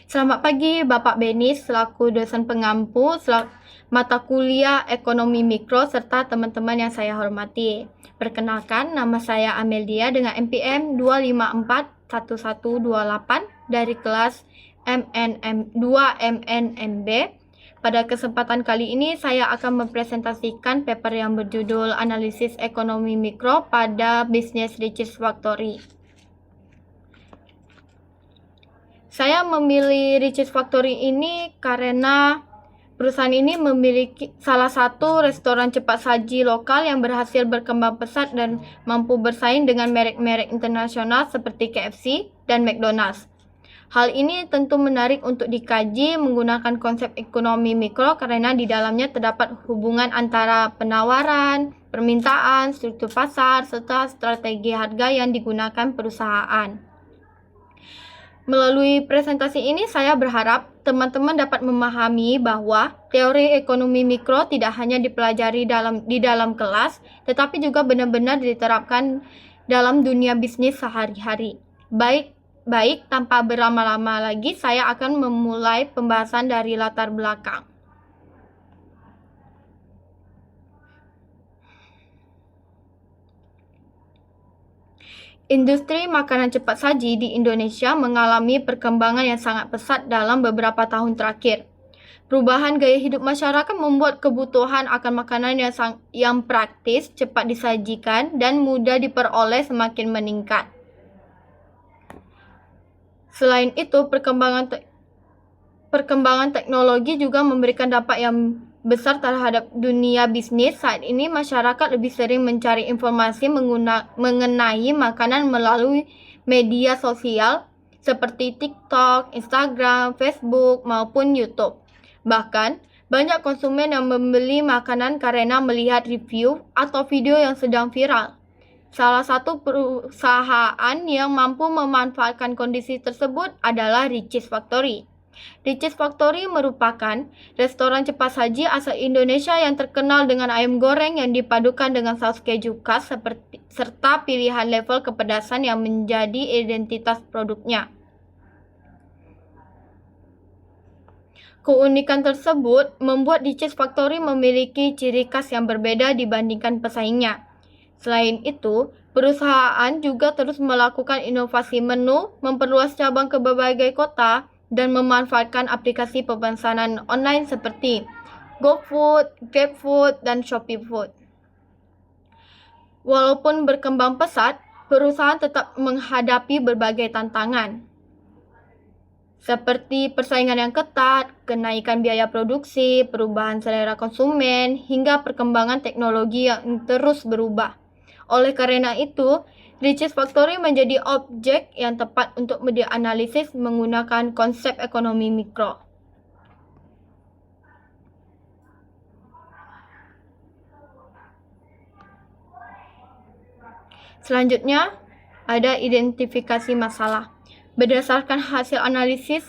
Selamat pagi Bapak Beni selaku dosen pengampu mata kuliah Ekonomi Mikro serta teman-teman yang saya hormati. Perkenalkan, nama saya Amelia dengan NPM 2541128 dari kelas MNM 2 MNMB. Pada kesempatan kali ini saya akan mempresentasikan paper yang berjudul Analisis Ekonomi Mikro pada Business Riches Factory. Saya memilih Riches Factory ini karena perusahaan ini memiliki salah satu restoran cepat saji lokal yang berhasil berkembang pesat dan mampu bersaing dengan merek-merek internasional seperti KFC dan McDonald's. Hal ini tentu menarik untuk dikaji menggunakan konsep ekonomi mikro karena di dalamnya terdapat hubungan antara penawaran, permintaan, struktur pasar, serta strategi harga yang digunakan perusahaan. Melalui presentasi ini saya berharap teman-teman dapat memahami bahwa teori ekonomi mikro tidak hanya dipelajari di dalam kelas, tetapi juga benar-benar diterapkan dalam dunia bisnis sehari-hari. Baik, tanpa berlama-lama lagi, saya akan memulai pembahasan dari latar belakang. Industri makanan cepat saji di Indonesia mengalami perkembangan yang sangat pesat dalam beberapa tahun terakhir. Perubahan gaya hidup masyarakat membuat kebutuhan akan makanan yang praktis, cepat disajikan, dan mudah diperoleh semakin meningkat. Selain itu, perkembangan teknologi juga memberikan dampak yang besar terhadap dunia bisnis. Saat ini masyarakat lebih sering mencari informasi mengenai makanan melalui media sosial seperti TikTok, Instagram, Facebook, maupun YouTube. Bahkan, banyak konsumen yang membeli makanan karena melihat review atau video yang sedang viral. Salah satu perusahaan yang mampu memanfaatkan kondisi tersebut adalah Riches Factory. Riches Factory merupakan restoran cepat saji asal Indonesia yang terkenal dengan ayam goreng yang dipadukan dengan saus keju khas serta pilihan level kepedasan yang menjadi identitas produknya. Keunikan tersebut membuat Riches Factory memiliki ciri khas yang berbeda dibandingkan pesaingnya. Selain itu, perusahaan juga terus melakukan inovasi menu, memperluas cabang ke berbagai kota, dan memanfaatkan aplikasi pemesanan online seperti GoFood, GrabFood, dan ShopeeFood. Walaupun berkembang pesat, perusahaan tetap menghadapi berbagai tantangan, seperti persaingan yang ketat, kenaikan biaya produksi, perubahan selera konsumen, hingga perkembangan teknologi yang terus berubah. Oleh karena itu, Riches Factory menjadi objek yang tepat untuk dianalisis menggunakan konsep ekonomi mikro. Selanjutnya, ada identifikasi masalah. Berdasarkan hasil analisis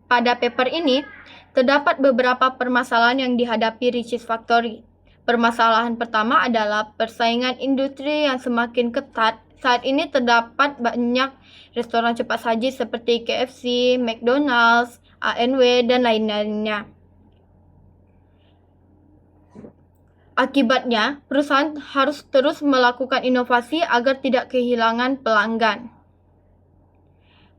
pada paper ini, terdapat beberapa permasalahan yang dihadapi Riches Factory. Permasalahan pertama adalah persaingan industri yang semakin ketat. Saat ini terdapat banyak restoran cepat saji seperti KFC, McDonald's, ANW, dan lain-lainnya. Akibatnya, perusahaan harus terus melakukan inovasi agar tidak kehilangan pelanggan.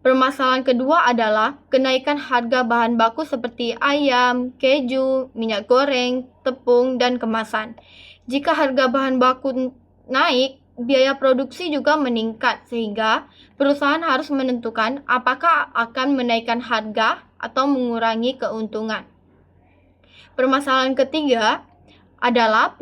Permasalahan kedua adalah kenaikan harga bahan baku seperti ayam, keju, minyak goreng, tepung, dan kemasan. Jika harga bahan baku naik, biaya produksi juga meningkat sehingga perusahaan harus menentukan apakah akan menaikkan harga atau mengurangi keuntungan. Permasalahan ketiga adalah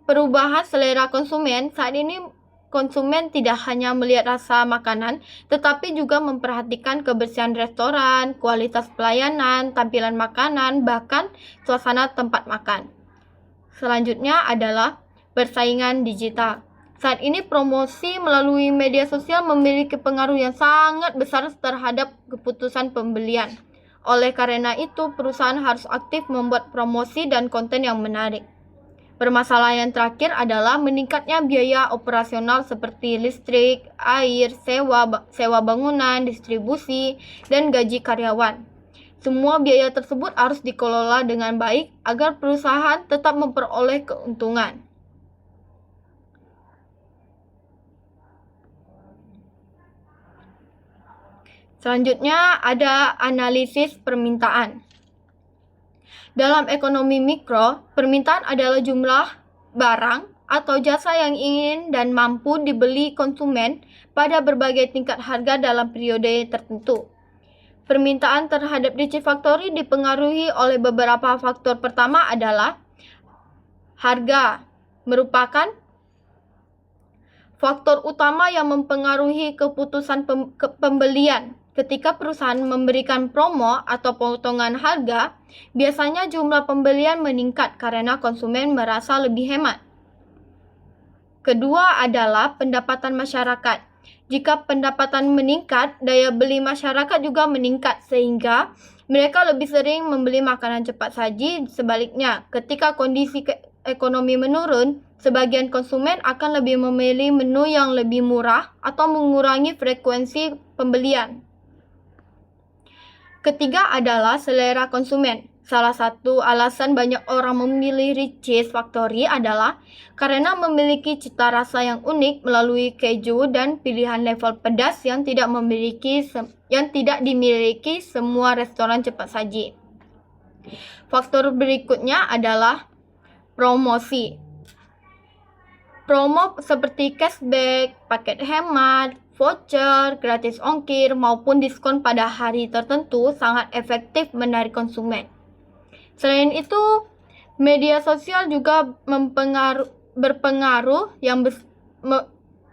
perubahan selera konsumen. Saat ini konsumen tidak hanya melihat rasa makanan, tetapi juga memperhatikan kebersihan restoran, kualitas pelayanan, tampilan makanan, bahkan suasana tempat makan. Selanjutnya adalah persaingan digital. Saat ini promosi melalui media sosial memiliki pengaruh yang sangat besar terhadap keputusan pembelian. Oleh karena itu, perusahaan harus aktif membuat promosi dan konten yang menarik. Permasalahan terakhir adalah meningkatnya biaya operasional seperti listrik, air, sewa bangunan, distribusi, dan gaji karyawan. Semua biaya tersebut harus dikelola dengan baik agar perusahaan tetap memperoleh keuntungan. Selanjutnya ada analisis permintaan. Dalam ekonomi mikro, permintaan adalah jumlah barang atau jasa yang ingin dan mampu dibeli konsumen pada berbagai tingkat harga dalam periode tertentu. Permintaan terhadap Richie Factory dipengaruhi oleh beberapa faktor. Pertama adalah harga, merupakan faktor utama yang mempengaruhi keputusan pembelian. Ketika perusahaan memberikan promo atau potongan harga, biasanya jumlah pembelian meningkat karena konsumen merasa lebih hemat. Kedua adalah pendapatan masyarakat. Jika pendapatan meningkat, daya beli masyarakat juga meningkat sehingga mereka lebih sering membeli makanan cepat saji. Sebaliknya, ketika kondisi ekonomi menurun, sebagian konsumen akan lebih memilih menu yang lebih murah atau mengurangi frekuensi pembelian. Ketiga adalah selera konsumen. Salah satu alasan banyak orang memilih Richie's Factory adalah karena memiliki cita rasa yang unik melalui keju dan pilihan level pedas yang tidak dimiliki semua restoran cepat saji. Faktor berikutnya adalah promosi. Promo seperti cashback, paket hemat, voucher, gratis ongkir, maupun diskon pada hari tertentu sangat efektif menarik konsumen. Selain itu, media sosial juga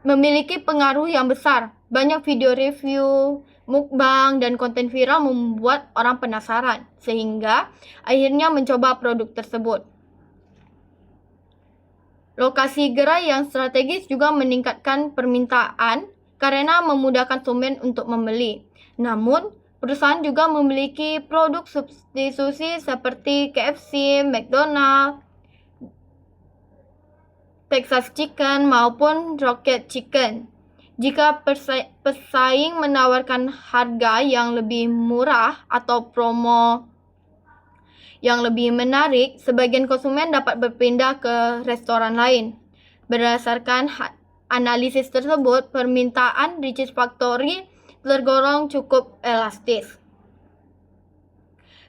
memiliki pengaruh yang besar. Banyak video review, mukbang, dan konten viral membuat orang penasaran, sehingga akhirnya mencoba produk tersebut. Lokasi gerai yang strategis juga meningkatkan permintaan karena memudahkan konsumen untuk membeli. Namun, perusahaan juga memiliki produk substitusi seperti KFC, McDonald's, Texas Chicken, maupun Rocket Chicken. Jika pesaing menawarkan harga yang lebih murah atau promo yang lebih menarik, sebagian konsumen dapat berpindah ke restoran lain. Berdasarkan analisis tersebut, permintaan Richie's Factory tergolong cukup elastis.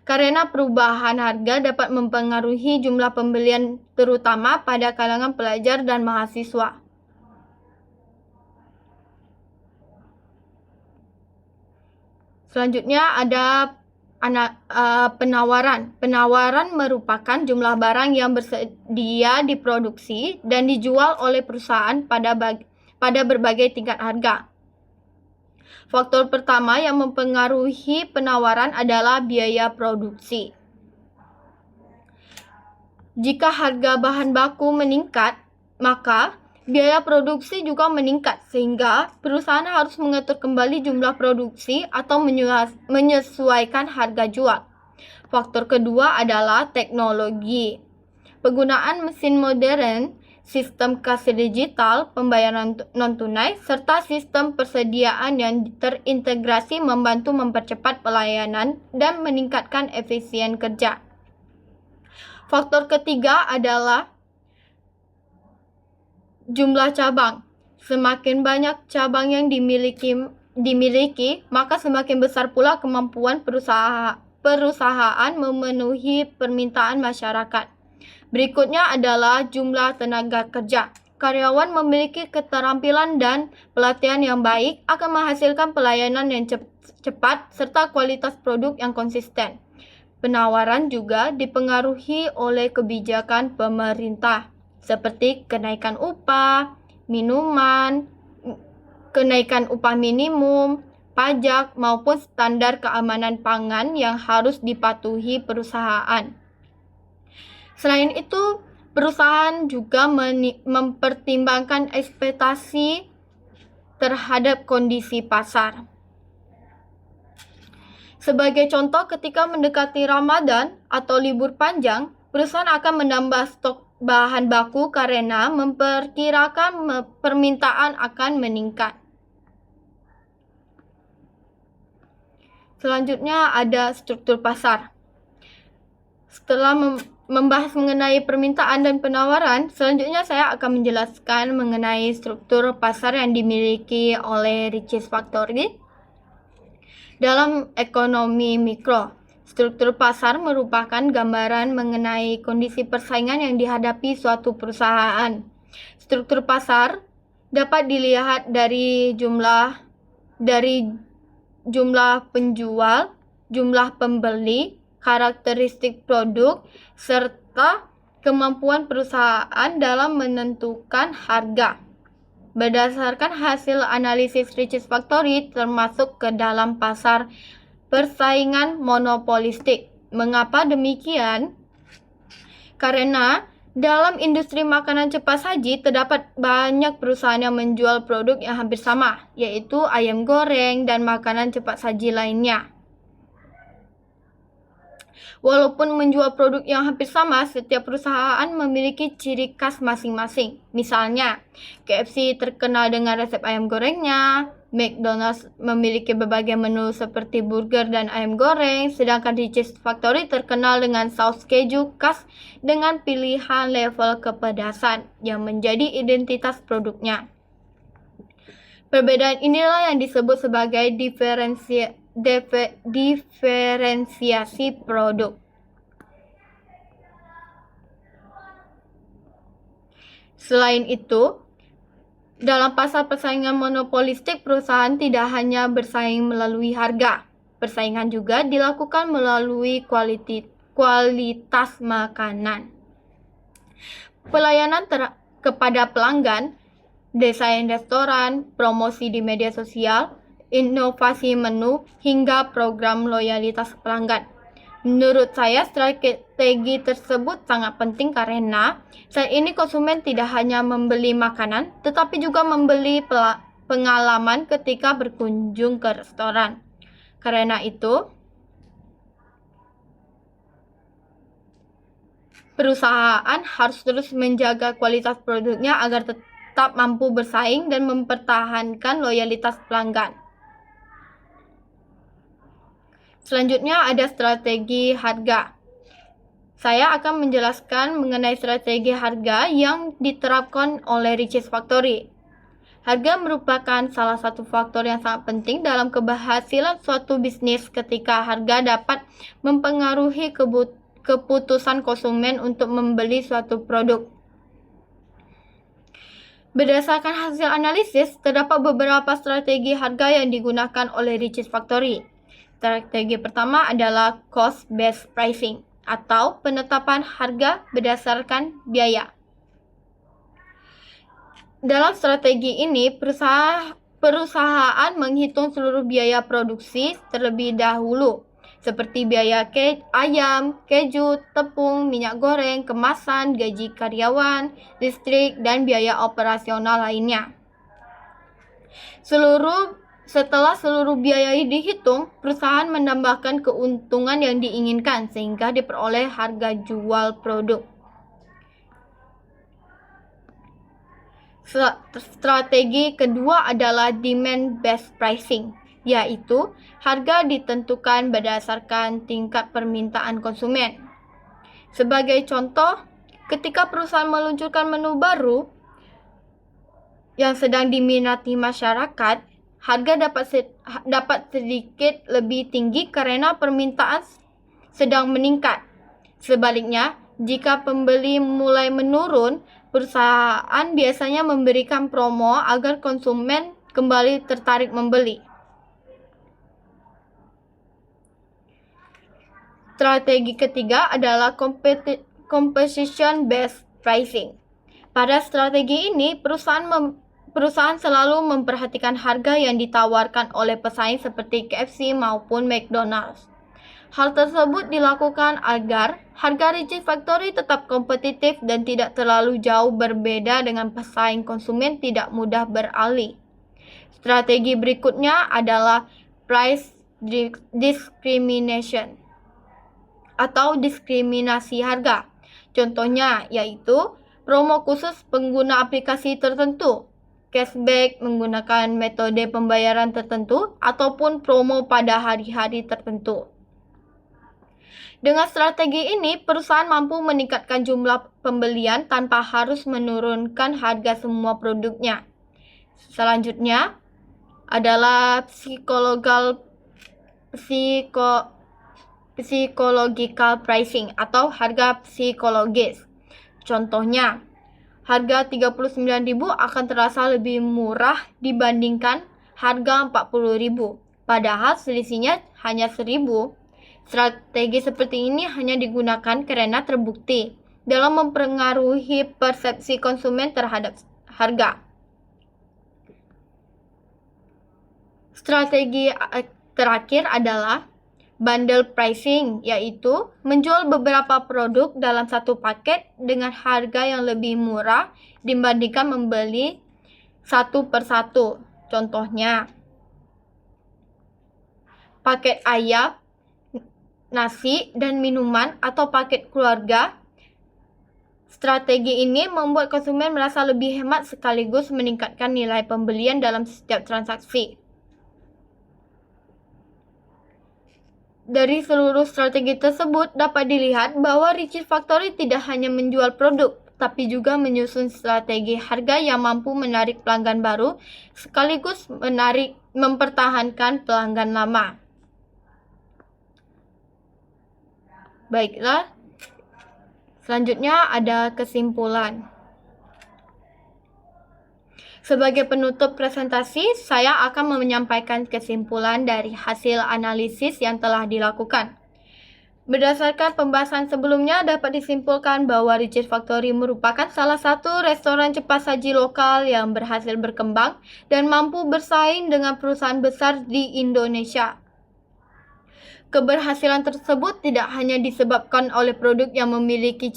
Karena perubahan harga dapat mempengaruhi jumlah pembelian terutama pada kalangan pelajar dan mahasiswa. Selanjutnya ada penawaran. Penawaran merupakan jumlah barang yang bersedia diproduksi dan dijual oleh perusahaan pada berbagai tingkat harga. Faktor pertama yang mempengaruhi penawaran adalah biaya produksi. Jika harga bahan baku meningkat, maka biaya produksi juga meningkat sehingga perusahaan harus mengatur kembali jumlah produksi atau menyesuaikan harga jual. Faktor kedua adalah teknologi. Penggunaan mesin modern, sistem kasir digital, pembayaran non-tunai, serta sistem persediaan yang terintegrasi membantu mempercepat pelayanan dan meningkatkan efisien kerja. Faktor ketiga adalah jumlah cabang. Semakin banyak cabang yang dimiliki, maka semakin besar pula kemampuan perusahaan memenuhi permintaan masyarakat. Berikutnya adalah jumlah tenaga kerja. Karyawan memiliki keterampilan dan pelatihan yang baik akan menghasilkan pelayanan yang cepat serta kualitas produk yang konsisten. Penawaran juga dipengaruhi oleh kebijakan pemerintah, seperti kenaikan upah minimum, pajak, maupun standar keamanan pangan yang harus dipatuhi perusahaan. Selain itu, perusahaan juga mempertimbangkan ekspektasi terhadap kondisi pasar. Sebagai contoh, ketika mendekati Ramadan atau libur panjang, perusahaan akan menambah stok bahan baku karena memperkirakan permintaan akan meningkat. Selanjutnya ada struktur pasar. Setelah membahas mengenai permintaan dan penawaran, selanjutnya saya akan menjelaskan mengenai struktur pasar yang dimiliki oleh Riches Factory. Dalam ekonomi mikro, struktur pasar merupakan gambaran mengenai kondisi persaingan yang dihadapi suatu perusahaan. Struktur pasar dapat dilihat dari jumlah penjual, jumlah pembeli, karakteristik produk, serta kemampuan perusahaan dalam menentukan harga. Berdasarkan hasil analisis Riches Factory termasuk ke dalam pasar persaingan monopolistik. Mengapa demikian? Karena dalam industri makanan cepat saji terdapat banyak perusahaan yang menjual produk yang hampir sama, yaitu ayam goreng dan makanan cepat saji lainnya. Walaupun menjual produk yang hampir sama, setiap perusahaan memiliki ciri khas masing-masing. Misalnya, KFC terkenal dengan resep ayam gorengnya, McDonald's memiliki berbagai menu seperti burger dan ayam goreng, sedangkan Riches Factory terkenal dengan saus keju khas dengan pilihan level kepedasan yang menjadi identitas produknya. Perbedaan inilah yang disebut sebagai diferensiasi produk. Selain itu, dalam pasar persaingan monopolistik, perusahaan tidak hanya bersaing melalui harga. Persaingan juga dilakukan melalui kualitas makanan. Pelayanan kepada pelanggan, desain restoran, promosi di media sosial, inovasi menu, hingga program loyalitas pelanggan. Menurut saya, strategi tersebut sangat penting karena saat ini konsumen tidak hanya membeli makanan, tetapi juga membeli pengalaman ketika berkunjung ke restoran. Karena itu, perusahaan harus terus menjaga kualitas produknya agar tetap mampu bersaing dan mempertahankan loyalitas pelanggan. Selanjutnya ada strategi harga. Saya akan menjelaskan mengenai strategi harga yang diterapkan oleh Riches Factory. Harga merupakan salah satu faktor yang sangat penting dalam keberhasilan suatu bisnis ketika harga dapat mempengaruhi keputusan konsumen untuk membeli suatu produk. Berdasarkan hasil analisis, terdapat beberapa strategi harga yang digunakan oleh Riches Factory. Strategi pertama adalah cost-based pricing atau penetapan harga berdasarkan biaya. Dalam strategi ini, perusahaan menghitung seluruh biaya produksi terlebih dahulu, seperti biaya ayam, keju, tepung, minyak goreng, kemasan, gaji karyawan, listrik, dan biaya operasional lainnya. Setelah seluruh biaya dihitung, perusahaan menambahkan keuntungan yang diinginkan sehingga diperoleh harga jual produk. Strategi kedua adalah demand-based pricing, yaitu harga ditentukan berdasarkan tingkat permintaan konsumen. Sebagai contoh, ketika perusahaan meluncurkan menu baru yang sedang diminati masyarakat, harga dapat sedikit lebih tinggi karena permintaan sedang meningkat. Sebaliknya, jika pembeli mulai menurun, perusahaan biasanya memberikan promo agar konsumen kembali tertarik membeli. Strategi ketiga adalah competition-based pricing. Pada strategi ini, perusahaan selalu memperhatikan harga yang ditawarkan oleh pesaing seperti KFC maupun McDonald's. Hal tersebut dilakukan agar harga Riches Factory tetap kompetitif dan tidak terlalu jauh berbeda dengan pesaing. Konsumen tidak mudah beralih. Strategi berikutnya adalah price discrimination atau diskriminasi harga. Contohnya yaitu promo khusus pengguna aplikasi tertentu, cashback menggunakan metode pembayaran tertentu, ataupun promo pada hari-hari tertentu. Dengan strategi ini, perusahaan mampu meningkatkan jumlah pembelian tanpa harus menurunkan harga semua produknya. Selanjutnya adalah psychological pricing atau harga psikologis. Contohnya, harga 39.000 akan terasa lebih murah dibandingkan harga 40.000, padahal selisihnya hanya 1.000. Strategi seperti ini hanya digunakan karena terbukti dalam mempengaruhi persepsi konsumen terhadap harga. Strategi terakhir adalah bundle pricing, yaitu menjual beberapa produk dalam satu paket dengan harga yang lebih murah dibandingkan membeli satu persatu. Contohnya, paket ayam, nasi, dan minuman atau paket keluarga. Strategi ini membuat konsumen merasa lebih hemat sekaligus meningkatkan nilai pembelian dalam setiap transaksi. Dari seluruh strategi tersebut dapat dilihat bahwa Richeese Factory tidak hanya menjual produk, tapi juga menyusun strategi harga yang mampu menarik pelanggan baru sekaligus mempertahankan pelanggan lama. Baiklah, selanjutnya ada kesimpulan. Sebagai penutup presentasi, saya akan menyampaikan kesimpulan dari hasil analisis yang telah dilakukan. Berdasarkan pembahasan sebelumnya, dapat disimpulkan bahwa Richeese Factory merupakan salah satu restoran cepat saji lokal yang berhasil berkembang dan mampu bersaing dengan perusahaan besar di Indonesia. Keberhasilan tersebut tidak hanya disebabkan oleh produk yang memiliki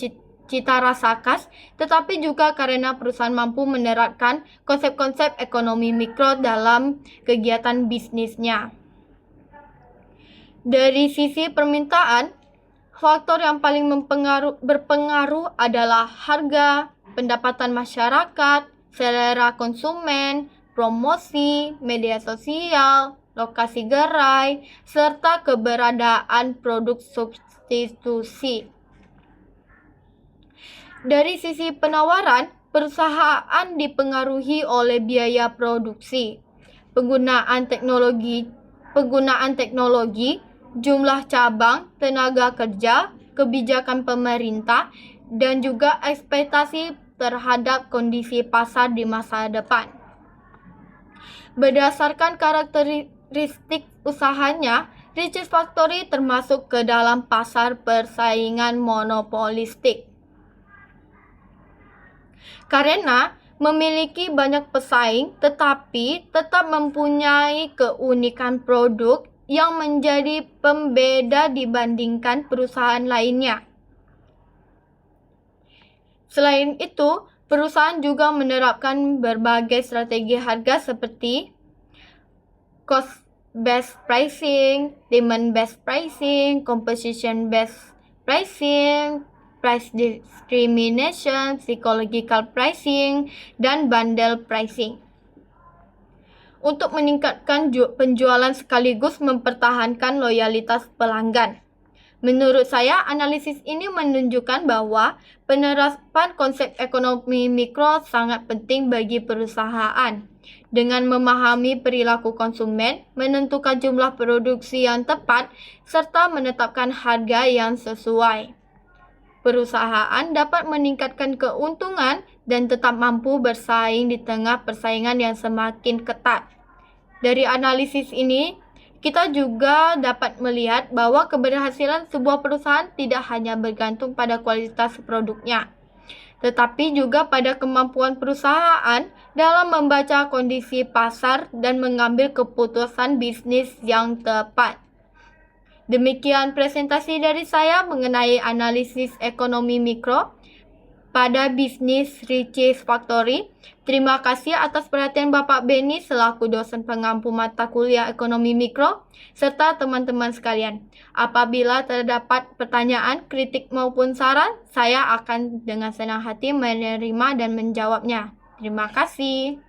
cita rasa khas, tetapi juga karena perusahaan mampu menerapkan konsep-konsep ekonomi mikro dalam kegiatan bisnisnya. Dari sisi permintaan, faktor yang paling berpengaruh adalah harga, pendapatan masyarakat, selera konsumen, promosi, media sosial, lokasi gerai, serta keberadaan produk substitusi. Dari sisi penawaran, perusahaan dipengaruhi oleh biaya produksi, penggunaan teknologi, jumlah cabang, tenaga kerja, kebijakan pemerintah, dan juga ekspektasi terhadap kondisi pasar di masa depan. Berdasarkan karakteristik usahanya, Richeese Factory termasuk ke dalam pasar persaingan monopolistik. Karena memiliki banyak pesaing tetapi tetap mempunyai keunikan produk yang menjadi pembeda dibandingkan perusahaan lainnya. Selain itu, perusahaan juga menerapkan berbagai strategi harga seperti cost-based pricing, demand-based pricing, composition-based pricing, price discrimination, psychological pricing, dan bundle pricing. Untuk meningkatkan penjualan sekaligus mempertahankan loyalitas pelanggan. Menurut saya, analisis ini menunjukkan bahwa penerapan konsep ekonomi mikro sangat penting bagi perusahaan. Dengan memahami perilaku konsumen, menentukan jumlah produksi yang tepat, serta menetapkan harga yang sesuai, perusahaan dapat meningkatkan keuntungan dan tetap mampu bersaing di tengah persaingan yang semakin ketat. Dari analisis ini, kita juga dapat melihat bahwa keberhasilan sebuah perusahaan tidak hanya bergantung pada kualitas produknya, tetapi juga pada kemampuan perusahaan dalam membaca kondisi pasar dan mengambil keputusan bisnis yang tepat. Demikian presentasi dari saya mengenai analisis ekonomi mikro. pada bisnis Ricis Factory. Terima kasih atas perhatian Bapak Beni selaku dosen pengampu mata kuliah Ekonomi Mikro, serta teman-teman sekalian. Apabila terdapat pertanyaan, kritik maupun saran, saya akan dengan senang hati menerima dan menjawabnya. Terima kasih.